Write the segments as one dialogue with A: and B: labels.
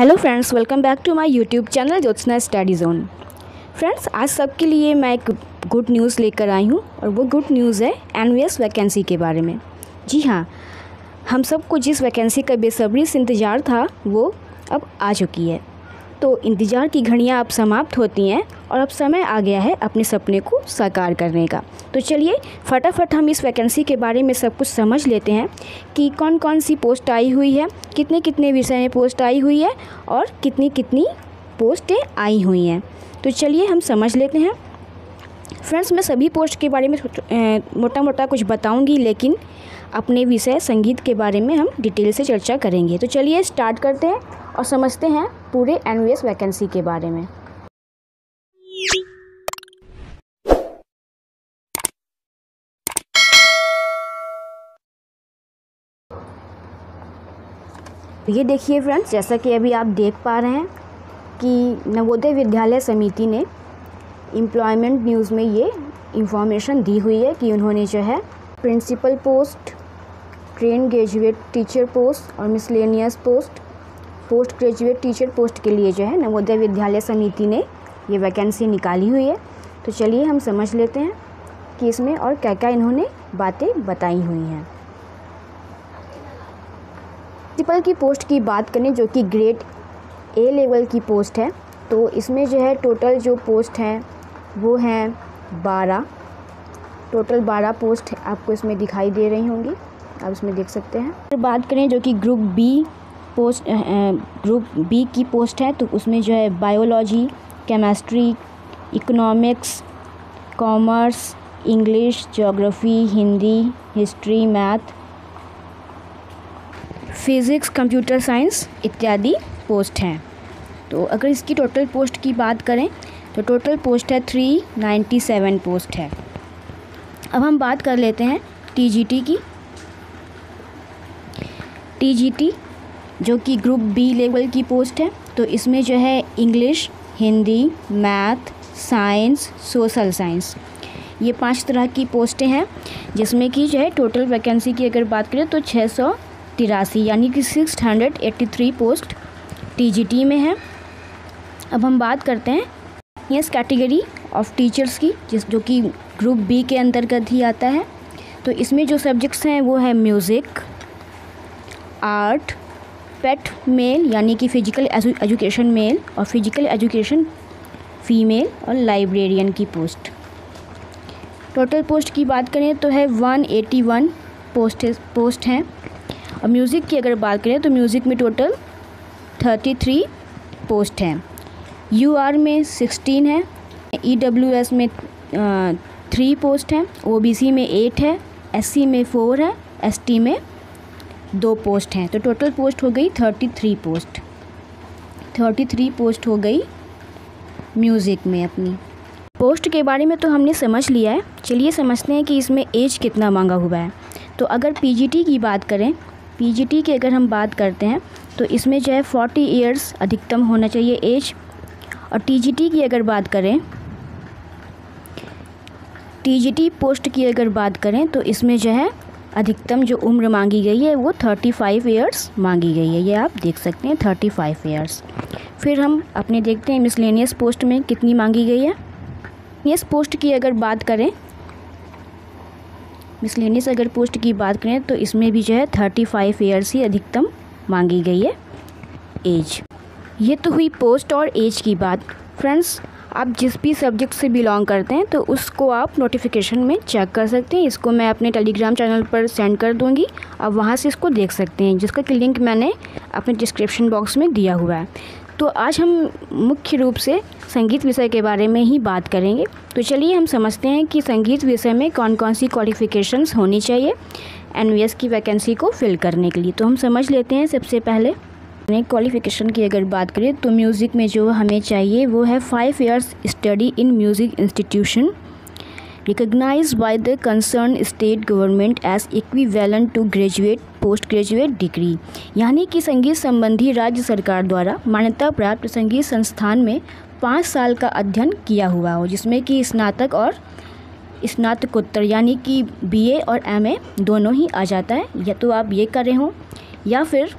A: Hello friends, welcome back to my YouTube channel Jyotsna study zone. Friends, आज सबके लिए मैं एक गुड न्यूज़ लेकर आई हूँ और वो गुड न्यूज़ है एनवीएस वैकेंसी के बारे में। जी हाँ, हम सबको जिस वैकेंसी का बेसब्री से इंतज़ार था वो अब आ चुकी है। तो इंतज़ार की घड़ियाँ अब समाप्त होती हैं और अब समय आ गया है अपने सपने को साकार करने का। तो चलिए फटाफट हम इस वैकेंसी के बारे में सब कुछ समझ लेते हैं कि कौन कौन सी पोस्ट आई हुई है, कितने कितने विषय में पोस्ट आई हुई है और कितनी कितनी पोस्टें आई हुई हैं। तो चलिए हम समझ लेते हैं। फ्रेंड्स, मैं सभी पोस्ट के बारे में मोटा मोटा कुछ बताऊंगी, लेकिन अपने विषय संगीत के बारे में हम डिटेल से चर्चा करेंगे। तो चलिए स्टार्ट करते हैं और समझते हैं पूरे एनवीएस वैकेंसी के बारे में। ये देखिए फ्रेंड्स, जैसा कि अभी आप देख पा रहे हैं कि नवोदय विद्यालय समिति ने एम्प्लॉयमेंट न्यूज़ में ये इंफॉर्मेशन दी हुई है कि उन्होंने जो है principal post, train graduate teacher post और miscellaneous post graduate teacher post के लिए जो है नवोदय विद्यालय समिति ने ये वैकेंसी निकाली हुई है। तो चलिए हम समझ लेते हैं कि इसमें और क्या क्या इन्होंने बातें बताई हुई हैं। प्रिंसिपल की पोस्ट की बात करें, जो कि ग्रेड ए लेवल की पोस्ट है, तो इसमें जो है टोटल जो पोस्ट हैं वो हैं 12। टोटल 12 पोस्ट आपको इसमें दिखाई दे रही होंगी, आप इसमें देख सकते हैं। फिर बात करें जो कि ग्रुप बी की पोस्ट है, तो उसमें जो है biology, chemistry, economics, commerce, English, geography, Hindi, history, math, physics, computer science इत्यादि पोस्ट हैं। तो अगर इसकी टोटल पोस्ट की बात करें तो टोटल पोस्ट है 397 पोस्ट है। अब हम बात कर लेते हैं टीजीटी की। टीजीटी जो कि ग्रुप बी लेवल की पोस्ट है, तो इसमें जो है English, Hindi, math, science, social science, ये 5 तरह की पोस्टें हैं, जिसमें कि जो है टोटल वैकेंसी की अगर बात करें तो 683 यानी कि 683 पोस्ट टीजीटी में है। अब हम बात करते हैं यस कैटेगरी ऑफ टीचर्स की, जो कि ग्रुप बी के अंतर्गत ही आता है। तो इसमें जो सब्जेक्ट्स हैं वो है म्यूज़िक, आर्ट, पेट मेल यानी कि फ़िजिकल एजुकेशन मेल और फिजिकल एजुकेशन फीमेल और लाइब्रेरियन की पोस्ट। टोटल पोस्ट की बात करें तो है 181 पोस्ट हैं। और म्यूज़िक की अगर बात करें तो म्यूज़िक में टोटल 33 पोस्ट हैं। यूआर में 16 है, ईडब्ल्यूएस में 3 पोस्ट हैं, ओबीसी में 8 है, एससी में 4 है, एसटी में 2 पोस्ट हैं। तो टोटल पोस्ट हो गई 33 पोस्ट। 33 पोस्ट हो गई म्यूज़िक में। अपनी पोस्ट के बारे में तो हमने समझ लिया है, चलिए समझते हैं कि इसमें एज कितना मांगा हुआ है। तो अगर पीजीटी की बात करें, पीजीटी की अगर हम बात करते हैं तो इसमें जो है 40 ईयर्स अधिकतम होना चाहिए एज। और टीजीटी की अगर बात करें, टीजीटी पोस्ट की अगर बात करें तो इसमें जो है अधिकतम जो उम्र मांगी गई है वो 35 ईयर्स मांगी गई है। ये आप देख सकते हैं 35 ईयर्स। फिर हम अपने देखते हैं मिसलेनियस पोस्ट में कितनी मांगी गई है। इस पोस्ट की अगर बात करें, मिसलेनियस अगर पोस्ट की बात करें तो इसमें भी जो है 35 ईयर्स ही अधिकतम मांगी गई है एज। ये तो हुई पोस्ट और एज की बात। फ्रेंड्स, आप जिस भी सब्जेक्ट से बिलोंग करते हैं तो उसको आप नोटिफिकेशन में चेक कर सकते हैं। इसको मैं अपने टेलीग्राम चैनल पर सेंड कर दूंगी, आप वहाँ से इसको देख सकते हैं, जिसका कि लिंक मैंने अपने डिस्क्रिप्शन बॉक्स में दिया हुआ है। तो आज हम मुख्य रूप से संगीत विषय के बारे में ही बात करेंगे। तो चलिए हम समझते हैं कि संगीत विषय में कौन कौन सी क्वालिफ़िकेशंस होनी चाहिए एनवीएस की वैकेंसी को फिल करने के लिए। तो हम समझ लेते हैं। सबसे पहले क्वालिफ़िकेशन की अगर बात करें तो म्यूज़िक में जो हमें चाहिए वो है 5 years study in music institution recognised by the concern state government as equivalent to graduate post graduate degree, यानी कि संगीत संबंधी राज्य सरकार द्वारा मान्यता प्राप्त संगीत संस्थान में 5 साल का अध्ययन किया हुआ हो, जिसमें कि स्नातक और स्नातकोत्तर यानी कि बीए और एमए दोनों ही आ जाता है। या तो आप ये कर रहे हो या फिर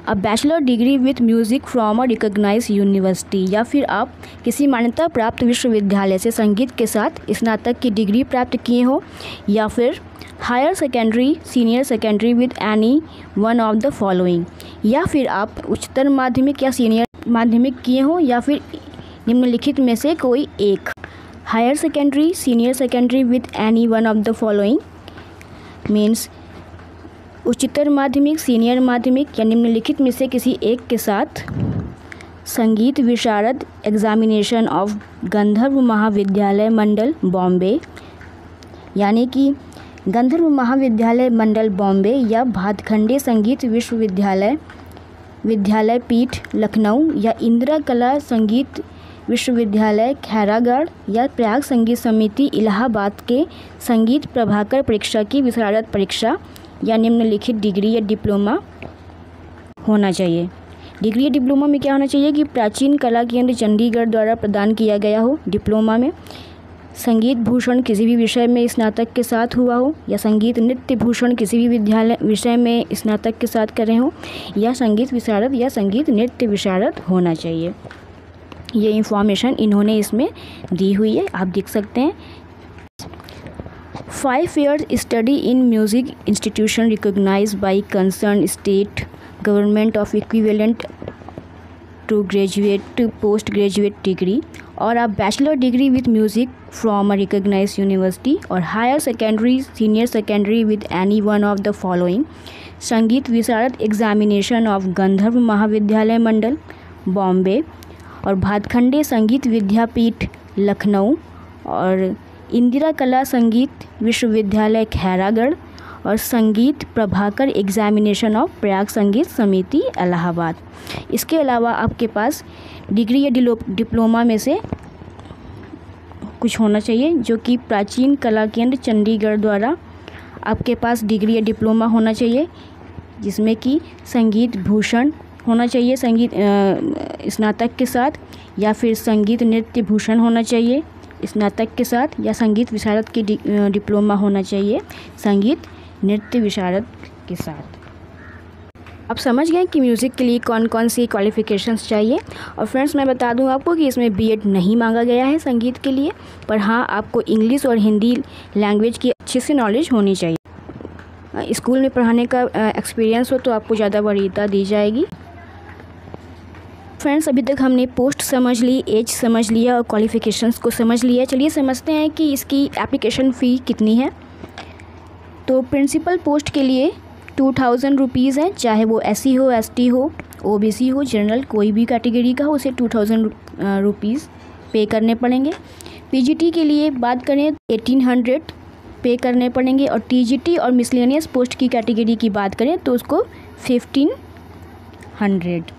A: a bachelor degree with music from a recognised university, या फिर आप किसी मान्यता प्राप्त विश्वविद्यालय से संगीत के साथ स्नातक की डिग्री प्राप्त किए हो, या फिर higher secondary senior secondary with any one of the following, या फिर आप उच्चतर माध्यमिक या सीनियर माध्यमिक किए हो, या फिर निम्नलिखित में से कोई एक। Higher secondary senior secondary with any one of the following means उच्चतर माध्यमिक, सीनियर माध्यमिक या निम्नलिखित में से किसी एक के साथ संगीत विशारद एग्जामिनेशन ऑफ गंधर्व महाविद्यालय मंडल बॉम्बे, यानी कि गंधर्व महाविद्यालय मंडल बॉम्बे या भातखंडे संगीत विश्वविद्यालय विद्यालयपीठ लखनऊ या इंदिरा कला संगीत विश्वविद्यालय खैरागढ़ या प्रयाग संगीत समिति इलाहाबाद के संगीत प्रभाकर परीक्षा की विशारद परीक्षा या निम्नलिखित डिग्री या डिप्लोमा होना चाहिए। डिग्री या डिप्लोमा में क्या होना चाहिए कि प्राचीन कला केंद्र चंडीगढ़ द्वारा प्रदान किया गया हो। डिप्लोमा में संगीत भूषण किसी भी विषय में स्नातक के साथ हुआ हो, या संगीत नृत्य भूषण किसी भी विषय में स्नातक के साथ करें हो, या संगीत विशारद या संगीत नृत्य विशारद होना चाहिए। ये इंफॉर्मेशन इन्होंने इसमें दी हुई है, आप देख सकते हैं। 5 years study in music institution recognized by concerned state government of equivalent to graduate post graduate degree, और आप bachelor degree with music from a recognised university और higher secondary senior secondary with any one of the following संगीत विशारद examination of गंधर्व महाविद्यालय मंडल बॉम्बे और भातखंडे संगीत विद्यापीठ लखनऊ और इंदिरा कला संगीत विश्वविद्यालय खैरागढ़ और संगीत प्रभाकर एग्जामिनेशन ऑफ प्रयाग संगीत समिति इलाहाबाद। इसके अलावा आपके पास डिग्री या डिप्लोमा में से कुछ होना चाहिए जो कि प्राचीन कला केंद्र चंडीगढ़ द्वारा आपके पास डिग्री या डिप्लोमा होना चाहिए, जिसमें कि संगीत भूषण होना चाहिए संगीत स्नातक के साथ, या फिर संगीत नृत्य भूषण होना चाहिए स्नातक के साथ, या संगीत विशारद की डिप्लोमा होना चाहिए संगीत नृत्य विशारद के साथ। आप समझ गए कि म्यूज़िक के लिए कौन कौन सी क्वालिफ़िकेशंस चाहिए। और फ्रेंड्स मैं बता दूं आपको कि इसमें बीएड नहीं मांगा गया है संगीत के लिए, पर हाँ आपको इंग्लिश और हिंदी लैंग्वेज की अच्छे से नॉलेज होनी चाहिए। स्कूल में पढ़ाने का एक्सपीरियंस हो तो आपको ज़्यादा वरीयता दी जाएगी। फ्रेंड्स अभी तक हमने पोस्ट समझ ली, एज समझ लिया और क्वालिफ़िकेशंस को समझ लिया। चलिए समझते हैं कि इसकी एप्लीकेशन फ़ी कितनी है। तो प्रिंसिपल पोस्ट के लिए 2000 रुपीज़ है, चाहे वो SC हो, ST हो, OBC हो, जनरल कोई भी कैटेगरी का हो, उसे 2000 रुपीज़ पे करने पड़ेंगे। PGT के लिए बात करें 1800 पे करने पड़ेंगे, और TGT और मिसलेनियस पोस्ट की कैटेगरी की बात करें तो उसको 1500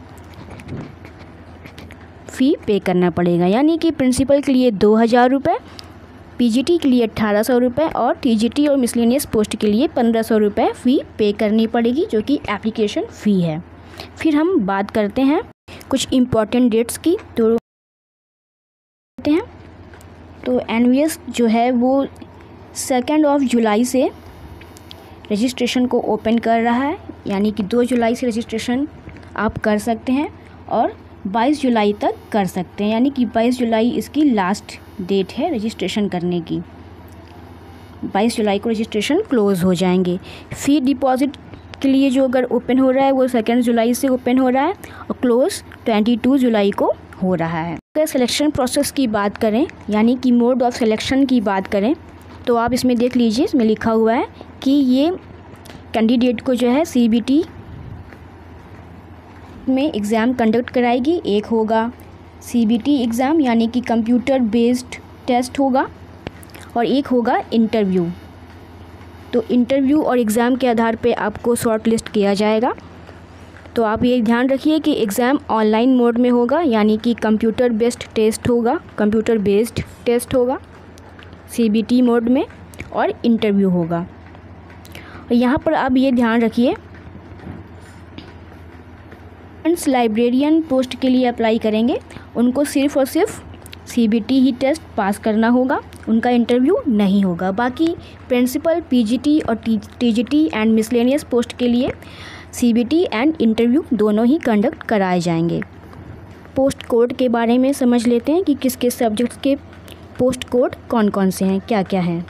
A: फ़ी पे करना पड़ेगा। यानी कि प्रिंसिपल के लिए 2000 रुपये, PGT के लिए 1800 रुपये और TGT और मिसलेनियस पोस्ट के लिए 1500 रुपये फ़ी पे करनी पड़ेगी, जो कि एप्लीकेशन फ़ी है। फिर हम बात करते हैं कुछ इम्पॉर्टेंट डेट्स की। तो NVS जो है वो 2 जुलाई से रजिस्ट्रेशन को ओपन कर रहा है, यानी कि 2 जुलाई से रजिस्ट्रेशन आप कर सकते हैं और 22 जुलाई तक कर सकते हैं, यानी कि 22 जुलाई इसकी लास्ट डेट है रजिस्ट्रेशन करने की। 22 जुलाई को रजिस्ट्रेशन क्लोज़ हो जाएंगे। फ़ी डिपॉज़िट के लिए जो अगर ओपन हो रहा है वो 2 जुलाई से ओपन हो रहा है और क्लोज़ 22 जुलाई को हो रहा है। अगर सिलेक्शन प्रोसेस की बात करें, यानी कि मोड ऑफ सिलेक्शन की बात करें, तो आप इसमें देख लीजिए, इसमें लिखा हुआ है कि ये कैंडिडेट को जो है CBT में एग्ज़ाम कंडक्ट कराएगी। एक होगा CBT एग्ज़ाम यानी कि कंप्यूटर बेस्ड टेस्ट होगा, और एक होगा इंटरव्यू। तो इंटरव्यू और एग्ज़ाम के आधार पे आपको शॉर्ट लिस्ट किया जाएगा। तो आप ये ध्यान रखिए कि एग्ज़ाम ऑनलाइन मोड में होगा, यानी कि कंप्यूटर बेस्ड टेस्ट होगा CBT मोड में, और इंटरव्यू होगा। और यहाँ पर आप ये ध्यान रखिए, लाइब्रेरियन पोस्ट के लिए अप्लाई करेंगे उनको सिर्फ़ और सिर्फ CBT ही टेस्ट पास करना होगा, उनका इंटरव्यू नहीं होगा। बाकी प्रिंसिपल, PGT और TGT एंड मिसलेनियस पोस्ट के लिए CBT एंड इंटरव्यू दोनों ही कंडक्ट कराए जाएंगे। पोस्ट कोड के बारे में समझ लेते हैं कि किस किस सब्जेक्ट्स के पोस्ट कोड कौन कौन से हैं, क्या क्या हैं।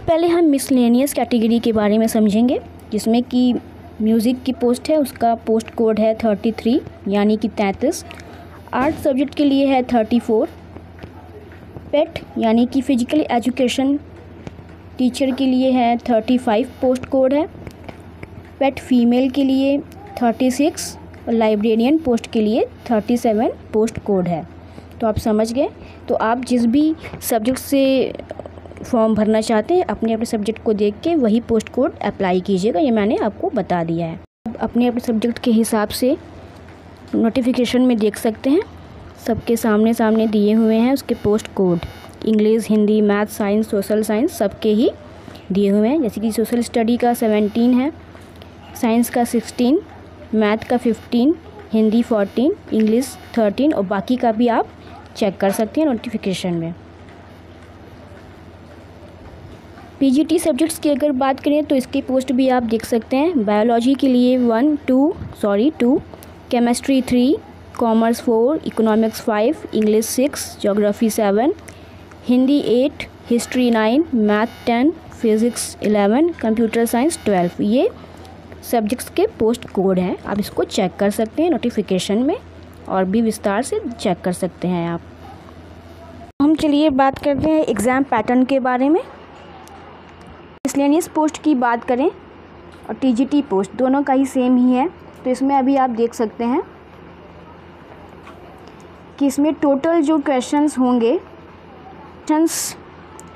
A: पहले हम मिसलेनियस कैटेगरी के बारे में समझेंगे, जिसमें कि म्यूज़िक की पोस्ट है, उसका पोस्ट कोड है 33 यानी कि 33। आर्ट सब्जेक्ट के लिए है 34। पेट यानी कि फिजिकल एजुकेशन टीचर के लिए है 35 पोस्ट कोड है। पेट फीमेल के लिए 36 और लाइब्रेरियन पोस्ट के लिए 37 पोस्ट कोड है। तो आप समझ गए। तो आप जिस भी सब्जेक्ट से फॉर्म भरना चाहते हैं अपने अपने सब्जेक्ट को देख के वही पोस्ट कोड अप्लाई कीजिएगा, ये मैंने आपको बता दिया है। अब अपने अपने सब्जेक्ट के हिसाब से नोटिफिकेशन में देख सकते हैं, सबके सामने सामने दिए हुए हैं उसके post code. English, Hindi, math, science, social science सबके ही दिए हुए हैं। जैसे कि सोशल स्टडी का 17 है, साइंस का 16, मैथ का 15, हिंदी 14, इंग्लिश 13 और बाकी का भी आप चेक कर सकते हैं नोटिफिकेशन में। PGT सब्जेक्ट्स की अगर बात करें तो इसकी पोस्ट भी आप देख सकते हैं। बायोलॉजी के लिए 2, chemistry 3, commerce 4, economics 5, English 6, geography 7, Hindi 8, history 9, math 10, physics 11, computer science 12। ये सब्जेक्ट्स के पोस्ट कोड हैं, आप इसको चेक कर सकते हैं नोटिफिकेशन में और भी विस्तार से चेक कर सकते हैं आप। हम चलिए बात करते हैं एग्ज़ाम पैटर्न के बारे में। मिसलेनियस पोस्ट की बात करें और TGT पोस्ट दोनों का ही सेम ही है। तो इसमें अभी आप देख सकते हैं कि इसमें टोटल जो क्वेश्चंस होंगे,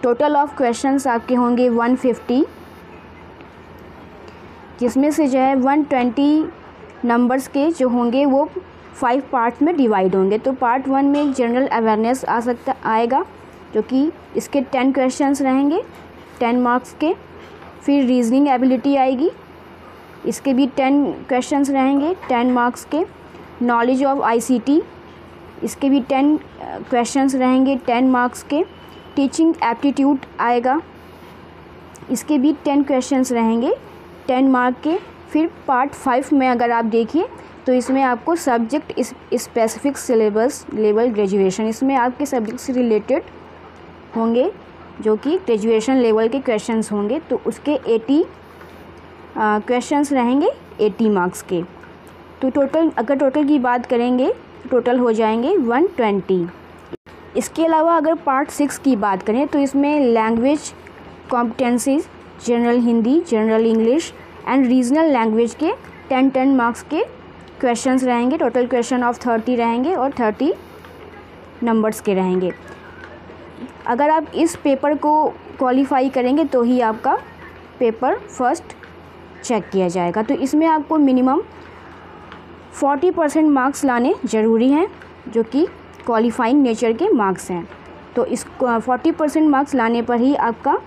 A: टोटल ऑफ क्वेश्चंस आपके होंगे 150, जिसमें से जो है 120 नंबर्स के जो होंगे वो 5 पार्ट्स में डिवाइड होंगे। तो पार्ट 1 में जनरल अवेयरनेस आएगा, जो कि इसके 10 क्वेश्चंस रहेंगे 10 मार्क्स के। फिर रीजनिंग एबिलिटी आएगी, इसके भी 10 क्वेश्चंस रहेंगे 10 मार्क्स के। नॉलेज ऑफ ICT, इसके भी 10 क्वेश्चंस रहेंगे 10 मार्क्स के। टीचिंग एप्टीट्यूड आएगा, इसके भी 10 क्वेश्चंस रहेंगे 10 मार्क के। फिर पार्ट 5 में अगर आप देखिए तो इसमें आपको subject specific syllabus level graduation, इसमें आपके सब्जेक्ट से रिलेटेड होंगे जो कि ग्रेजुएशन लेवल के क्वेश्चंस होंगे। तो उसके 80 क्वेश्चंस रहेंगे 80 मार्क्स के। तो टोटल की बात करेंगे तो टोटल हो जाएंगे 120। इसके अलावा अगर पार्ट 6 की बात करें तो इसमें language competencies, general Hindi, general English and regional language के 10 मार्क्स के क्वेश्चंस रहेंगे। टोटल क्वेश्चन ऑफ 30 रहेंगे और 30 नंबर्स के रहेंगे। अगर आप इस पेपर को क्वालिफाई करेंगे तो ही आपका पेपर फर्स्ट चेक किया जाएगा। तो इसमें आपको मिनिमम 40% मार्क्स लाने ज़रूरी हैं, जो कि क्वालिफाइंग नेचर के मार्क्स हैं। तो इस 40% मार्क्स लाने पर ही आपका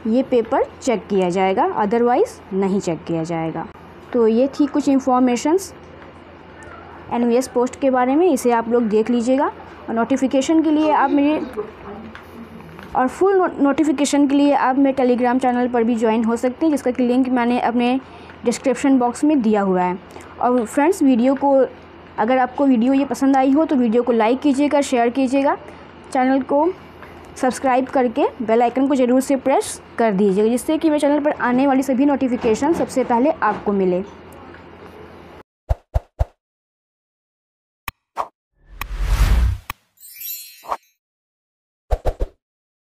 A: ये पेपर चेक किया जाएगा, अदरवाइज़ नहीं चेक किया जाएगा। तो ये थी कुछ इन्फॉर्मेशंस NVS पोस्ट के बारे में, इसे आप लोग देख लीजिएगा। और नोटिफिकेशन के लिए आप फुल नोटिफिकेशन के लिए आप मेरे टेलीग्राम चैनल पर भी ज्वाइन हो सकते हैं, जिसका कि लिंक मैंने अपने डिस्क्रिप्शन बॉक्स में दिया हुआ है। और फ्रेंड्स, अगर आपको वीडियो ये पसंद आई हो तो वीडियो को लाइक कीजिएगा, शेयर कीजिएगा, चैनल को सब्सक्राइब करके बेल आइकन को ज़रूर से प्रेस कर दीजिएगा, जिससे कि मेरे चैनल पर आने वाली सभी नोटिफिकेशन सबसे पहले आपको मिले।